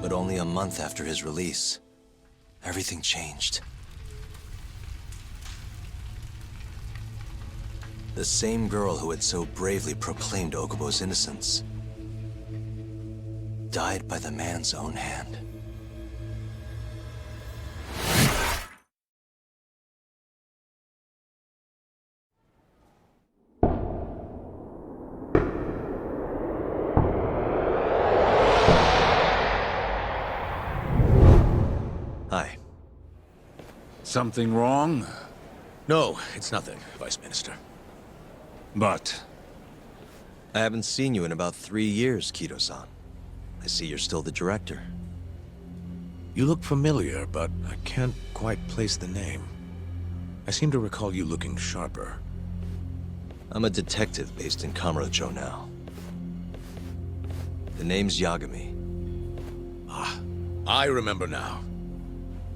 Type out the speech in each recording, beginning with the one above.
But only a month after his release, everything changed. The same girl who had so bravely proclaimed Okubo's innocence died by the man's own hand. Hi. Something wrong? No, it's nothing, Vice Minister. But... I haven't seen you in about 3 years, Kido-san. I see you're still the director. You look familiar, but I can't quite place the name. I seem to recall you looking sharper. I'm a detective based in Kamurocho now. The name's Yagami. Ah, I remember now.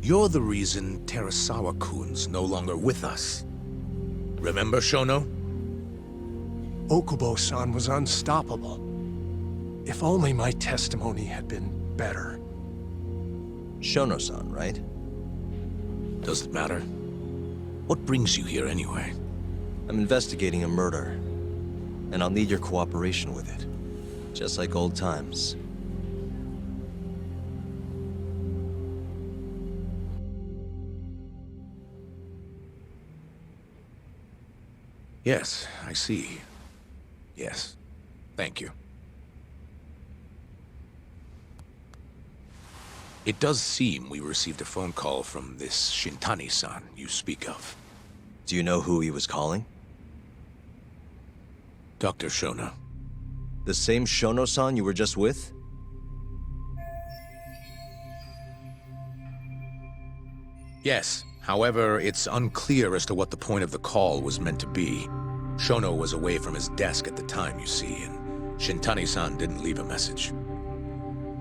You're the reason Terasawa-kun's no longer with us. Remember, Shono? Okubo-san was unstoppable. If only my testimony had been better. Shono-san, right? Does it matter? What brings you here anyway? I'm investigating a murder, and I'll need your cooperation with it. Just like old times. Yes, I see. Yes. Thank you. It does seem we received a phone call from this Shintani-san you speak of. Do you know who he was calling? Dr. Shono. The same Shono-san you were just with? Yes. However, it's unclear as to what the point of the call was meant to be. Shono was away from his desk at the time, you see, and Shintani-san didn't leave a message.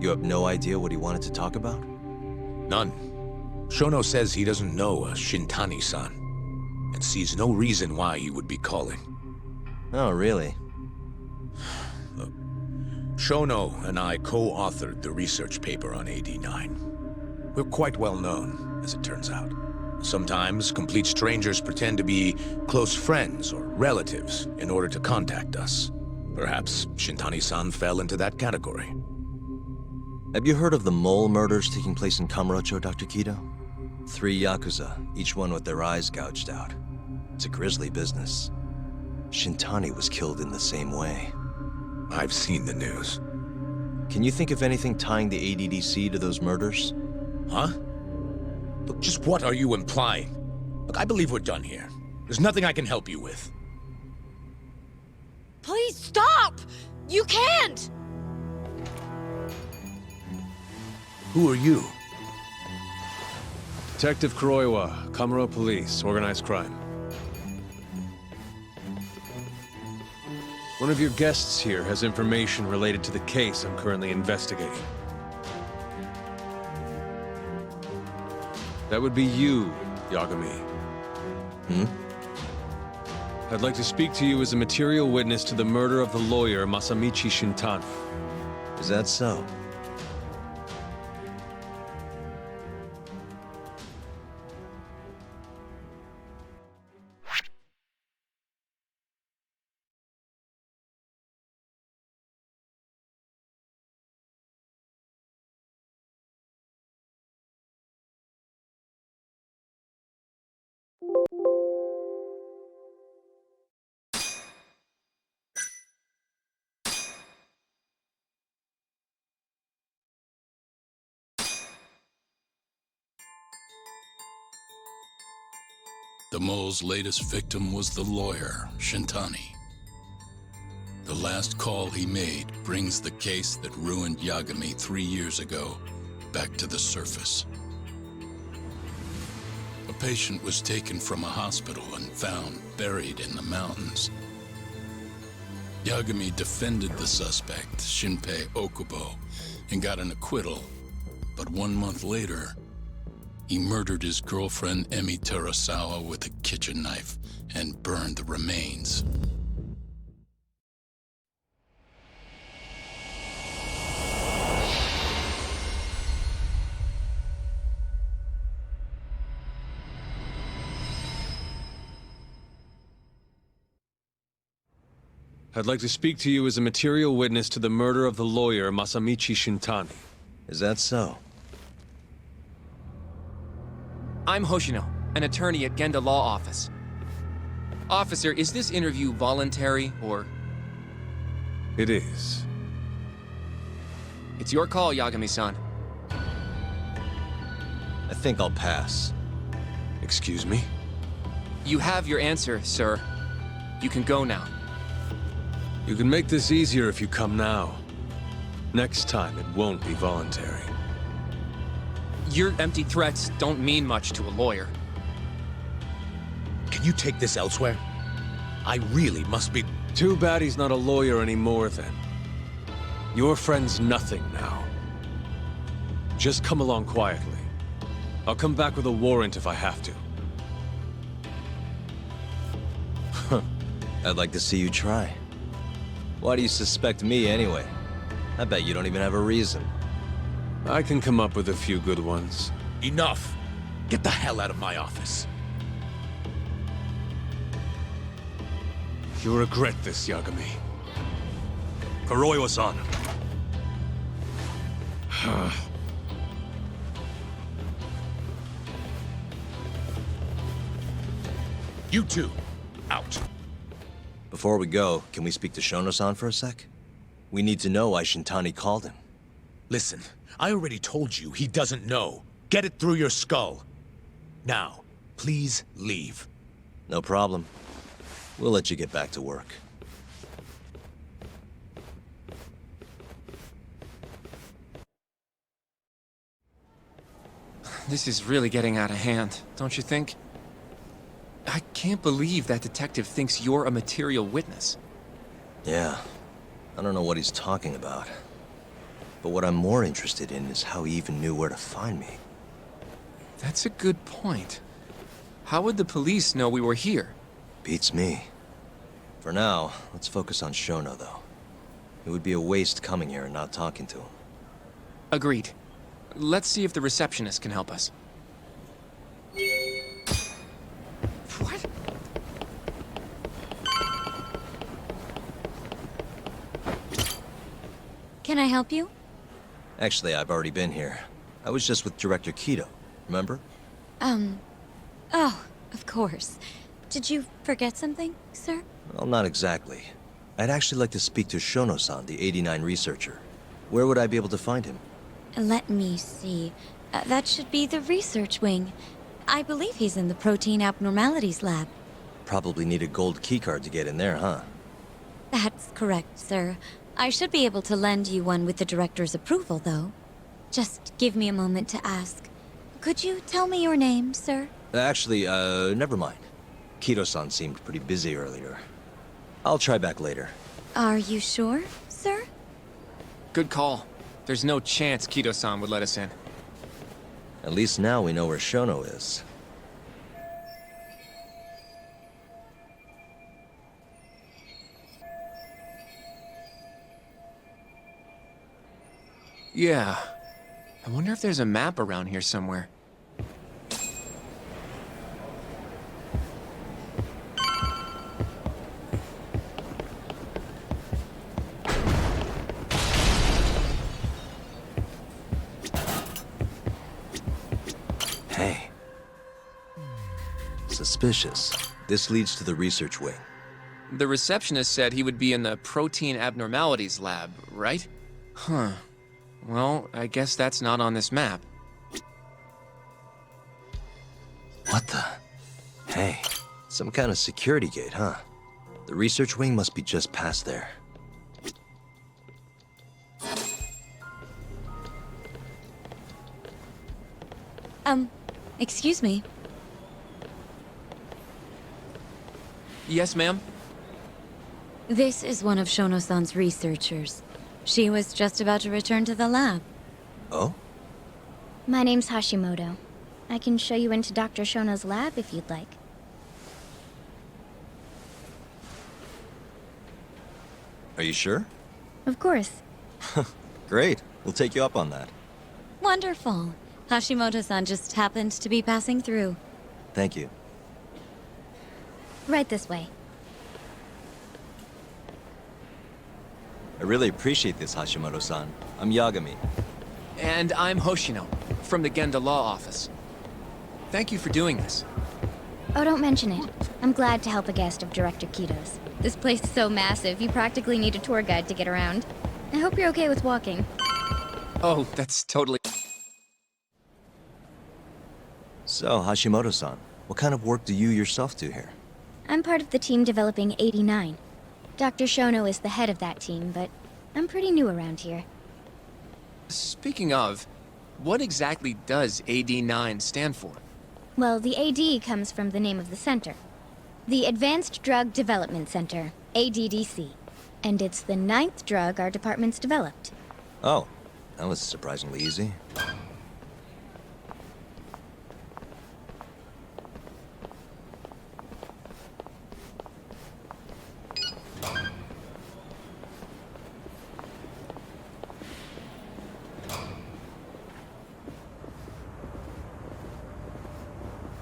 You have no idea what he wanted to talk about? None. Shono says he doesn't know a Shintani-san, and sees no reason why he would be calling. Oh, really? Look, Shono and I co-authored the research paper on AD9. We're quite well known, as it turns out. Sometimes, complete strangers pretend to be close friends or relatives in order to contact us. Perhaps Shintani-san fell into that category. Have you heard of the mole murders taking place in Kamurocho, Dr. Kido? 3 Yakuza, each one with their eyes gouged out. It's a grisly business. Shintani was killed in the same way. I've seen the news. Can you think of anything tying the ADDC to those murders? Huh? Look, just what are you implying? Look, I believe we're done here. There's nothing I can help you with. Please stop! You can't! Who are you? Detective Kuroiwa, Kamuro Police, Organized Crime. One of your guests here has information related to the case I'm currently investigating. That would be you, Yagami. Hmm? I'd like to speak to you as a material witness to the murder of the lawyer Masamichi Shintani. Is that so? The mole's latest victim was the lawyer, Shintani. The last call he made brings the case that ruined Yagami 3 years ago back to the surface. A patient was taken from a hospital and found buried in the mountains. Yagami defended the suspect, Shinpei Okubo, and got an acquittal. But 1 month later, he murdered his girlfriend, Emi Terasawa, with a kitchen knife and burned the remains. I'd like to speak to you as a material witness to the murder of the lawyer Masamichi Shintani. Is that so? I'm Hoshino, an attorney at Genda Law Office. Officer, is this interview voluntary, or...? It is. It's your call, Yagami-san. I think I'll pass. Excuse me? You have your answer, sir. You can go now. You can make this easier if you come now. Next time, it won't be voluntary. Your empty threats don't mean much to a lawyer. Can you take this elsewhere? I really must be... Too bad he's not a lawyer anymore, then. Your friend's nothing now. Just come along quietly. I'll come back with a warrant if I have to. I'd like to see you try. Why do you suspect me anyway? I bet you don't even have a reason. I can come up with a few good ones. Enough! Get the hell out of my office. You'll regret this, Yagami. Kuroiwa-san. You two, out. Before we go, can we speak to Shono-san for a sec? We need to know why Shintani called him. Listen, I already told you he doesn't know. Get it through your skull. Now, please leave. No problem. We'll let you get back to work. This is really getting out of hand, don't you think? I can't believe that detective thinks you're a material witness. Yeah. I don't know what he's talking about. But what I'm more interested in is how he even knew where to find me. That's a good point. How would the police know we were here? Beats me. For now, let's focus on Shono, though. It would be a waste coming here and not talking to him. Agreed. Let's see if the receptionist can help us. What? Can I help you? Actually, I've already been here. I was just with Director Kido, remember? Oh, of course. Did you forget something, sir? Well, not exactly. I'd actually like to speak to Shono-san, the 89 researcher. Where would I be able to find him? Let me see. That should be the research wing. I believe he's in the protein abnormalities lab. Probably need a gold keycard to get in there, huh? That's correct, sir. I should be able to lend you one with the director's approval, though. Just give me a moment to ask. Could you tell me your name, sir? Actually, never mind. Kido-san seemed pretty busy earlier. I'll try back later. Are you sure, sir? Good call. There's no chance Kido-san would let us in. At least now we know where Shono is. Yeah. I wonder if there's a map around here somewhere. Hey. Suspicious. This leads to the research wing. The receptionist said he would be in the protein abnormalities lab, right? Huh. Well, I guess that's not on this map. What the? Hey, some kind of security gate, huh? The research wing must be just past there. Excuse me. Yes, ma'am? This is one of Shono-san's researchers. She was just about to return to the lab. Oh? My name's Hashimoto. I can show you into Dr. Shono's lab if you'd like. Are you sure? Of course. Great. We'll take you up on that. Wonderful. Hashimoto-san just happened to be passing through. Thank you. Right this way. I really appreciate this, Hashimoto-san. I'm Yagami. And I'm Hoshino, from the Genda Law Office. Thank you for doing this. Oh, don't mention it. I'm glad to help a guest of Director Kito's. This place is so massive, you practically need a tour guide to get around. I hope you're okay with walking. Oh, that's totally... So, Hashimoto-san, what kind of work do you yourself do here? I'm part of the team developing 89. Dr. Shono is the head of that team, but I'm pretty new around here. Speaking of, what exactly does AD9 stand for? Well, the AD comes from the name of the center. The Advanced Drug Development Center, ADDC. And it's the 9th drug our department's developed. Oh, that was surprisingly easy.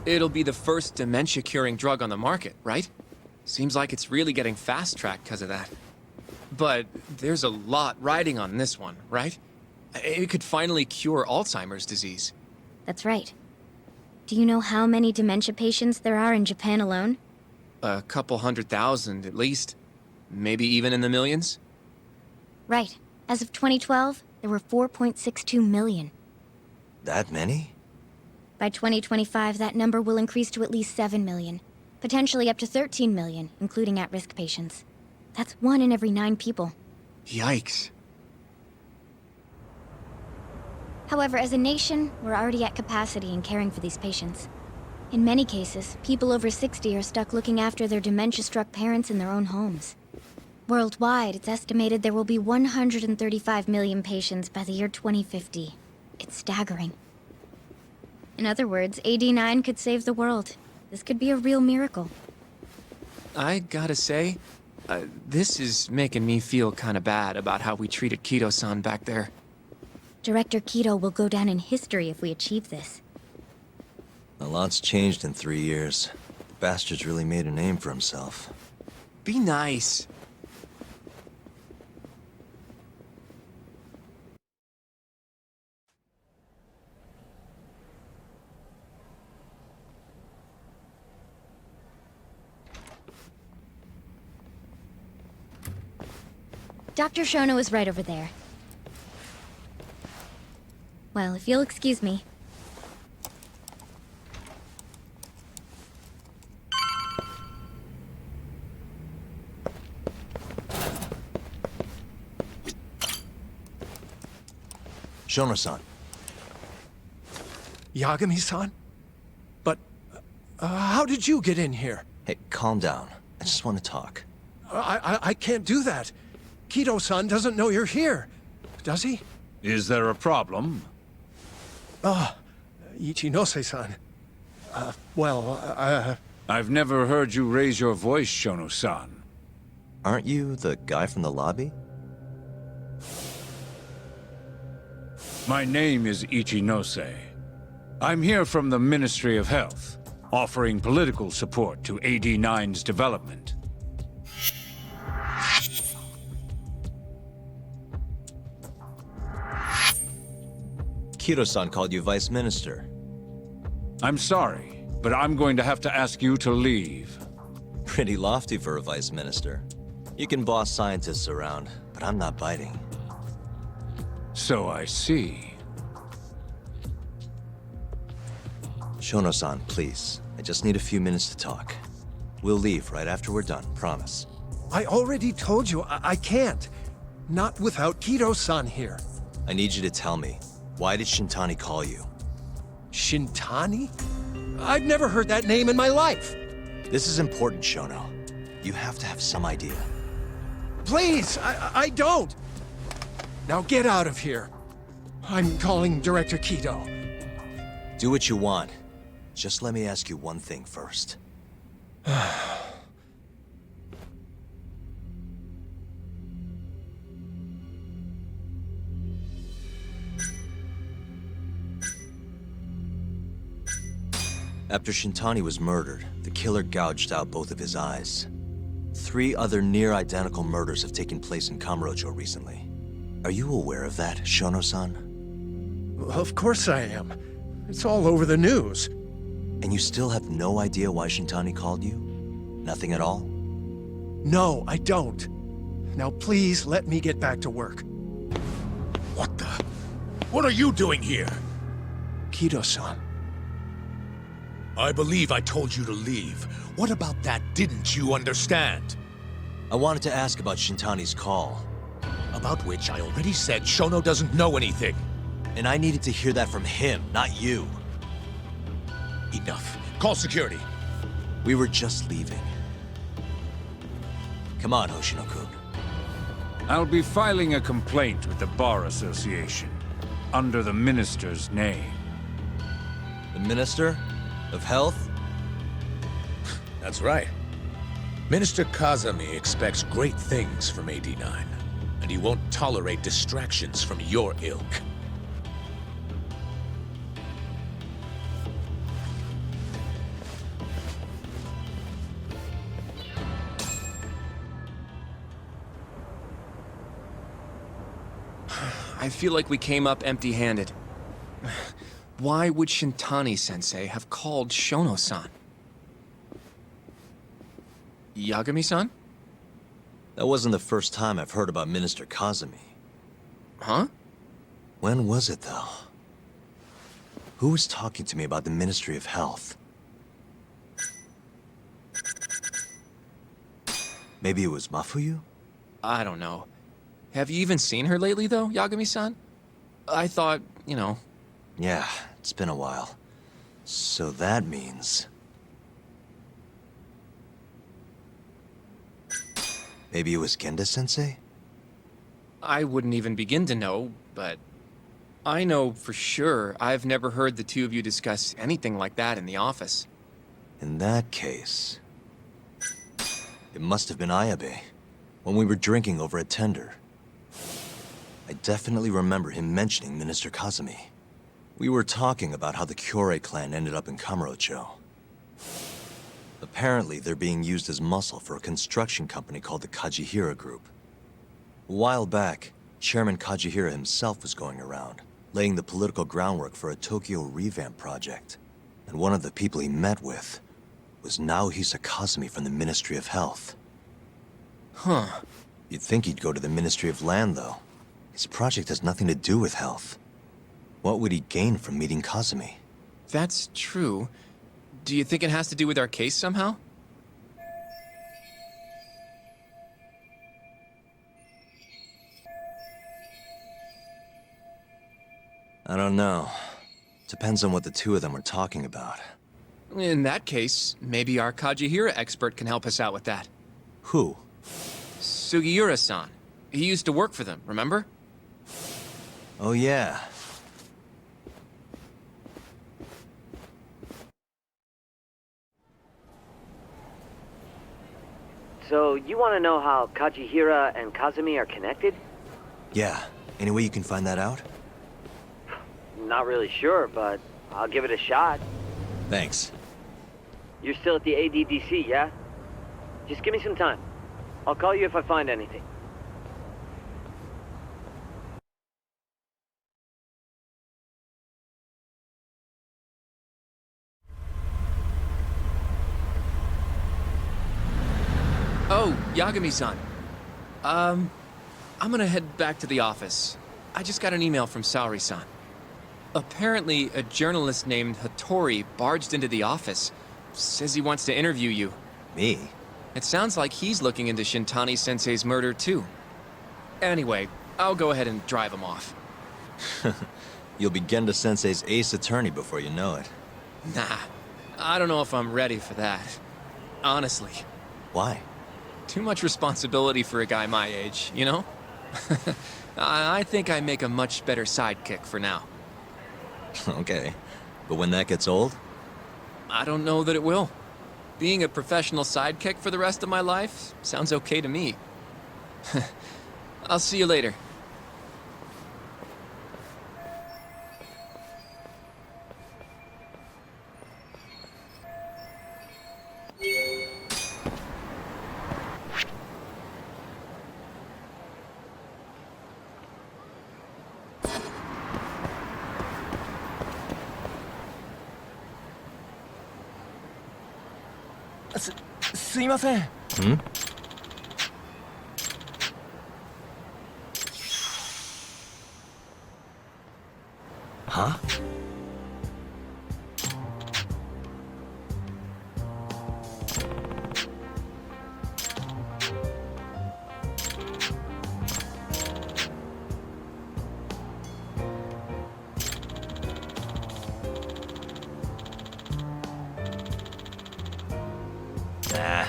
It'll be the first dementia-curing drug on the market, right? Seems like it's really getting fast-tracked because of that. But there's a lot riding on this one, right? It could finally cure Alzheimer's disease. That's right. Do you know how many dementia patients there are in Japan alone? A couple 100,000 at least. Maybe even in the millions? Right. As of 2012, there were 4.62 million. That many? By 2025, that number will increase to at least 7 million. Potentially up to 13 million, including at-risk patients. That's 1 in every 9 people. Yikes. However, as a nation, we're already at capacity in caring for these patients. In many cases, people over 60 are stuck looking after their dementia-struck parents in their own homes. Worldwide, it's estimated there will be 135 million patients by the year 2050. It's staggering. In other words, AD9 could save the world. This could be a real miracle. I gotta say, this is making me feel kinda bad about how we treated Kito-san back there. Director Kito will go down in history if we achieve this. A lot's changed in 3 years. The bastard's really made a name for himself. Be nice. Dr. Shono is right over there. Well, if you'll excuse me. Shono-san. Yagami-san? But, how did you get in here? Hey, calm down. I just want to talk. I can't do that. Kito-san doesn't know you're here, does he? Is there a problem? Ichinose-san. I've never heard you raise your voice, Shono-san. Aren't you the guy from the lobby? My name is Ichinose. I'm here from the Ministry of Health, offering political support to AD9's development. Kito-san called you Vice Minister. I'm sorry, but I'm going to have to ask you to leave. Pretty lofty for a Vice Minister. You can boss scientists around, but I'm not biting. So I see. Shono-san, please. I just need a few minutes to talk. We'll leave right after we're done, promise. I already told you I can't. Not without Kito-san here. I need you to tell me, why did Shintani call you? Shintani? I've never heard that name in my life. This is important, Shono. You have to have some idea. Please, I don't. Now get out of here. I'm calling Director Kito. Do what you want. Just let me ask you one thing first. After Shintani was murdered, the killer gouged out both of his eyes. 3 other near-identical murders have taken place in Kamurocho recently. Are you aware of that, Shono-san? Of course I am. It's all over the news. And you still have no idea why Shintani called you? Nothing at all? No, I don't. Now please let me get back to work. What the? What are you doing here? Kido-san. I believe I told you to leave. What about that didn't you understand? I wanted to ask about Shintani's call. About which I already said Shono doesn't know anything. And I needed to hear that from him, not you. Enough. Call security. We were just leaving. Come on, Hoshino-kun. I'll be filing a complaint with the Bar Association, under the Minister's name. The Minister of Health? That's right. Minister Kazami expects great things from AD9, and he won't tolerate distractions from your ilk. I feel like we came up empty-handed. Why would Shintani-sensei have called Shono-san? Yagami-san? That wasn't the first time I've heard about Minister Kazami. Huh? When was it, though? Who was talking to me about the Ministry of Health? Maybe it was Mafuyu? I don't know. Have you even seen her lately, though, Yagami-san? I thought, you know... Yeah, it's been a while. So that means... maybe it was Genda-sensei? I wouldn't even begin to know, but... I know for sure I've never heard the two of you discuss anything like that in the office. In that case... it must have been Ayabe, when we were drinking over at Tender. I definitely remember him mentioning Minister Kazami. We were talking about how the Kyorei clan ended up in Kamurocho. Apparently, they're being used as muscle for a construction company called the Kajihira Group. A while back, Chairman Kajihira himself was going around, laying the political groundwork for a Tokyo revamp project. And one of the people he met with was Naohisa Kazami from the Ministry of Health. Huh. You'd think he'd go to the Ministry of Land, though. His project has nothing to do with health. What would he gain from meeting Kazami? That's true. Do you think it has to do with our case somehow? I don't know. Depends on what the two of them were talking about. In that case, maybe our Kajihira expert can help us out with that. Who? Sugiura-san. He used to work for them, remember? Oh yeah. So, you want to know how Kajihira and Kazami are connected? Yeah. Any way you can find that out? Not really sure, but I'll give it a shot. Thanks. You're still at the ADDC, yeah? Just give me some time. I'll call you if I find anything. Oh, Yagami-san. I'm gonna head back to the office. I just got an email from Saori-san. Apparently, a journalist named Hattori barged into the office. Says he wants to interview you. Me? It sounds like he's looking into Shintani-sensei's murder, too. Anyway, I'll go ahead and drive him off. You'll be Genda-sensei's ace attorney before you know it. Nah, I don't know if I'm ready for that. Honestly. Why? Too much responsibility for a guy my age, you know? I think I make a much better sidekick for now. Okay. But when that gets old? I don't know that it will. Being a professional sidekick for the rest of my life sounds okay to me. I'll see you later. すいません。Huh? Nah.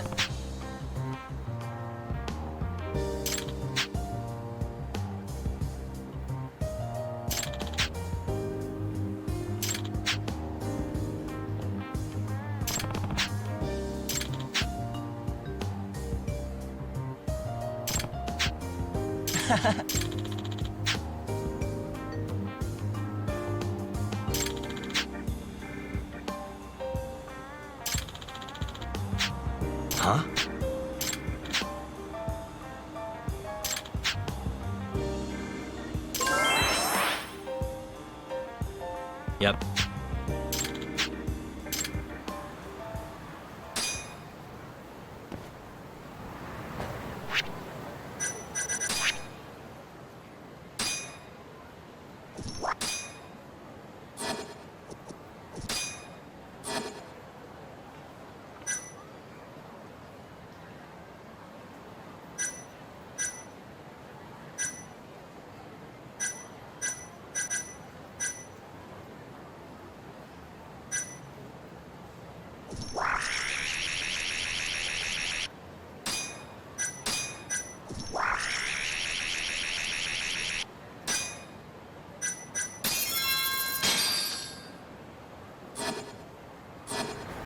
Huh? Yep.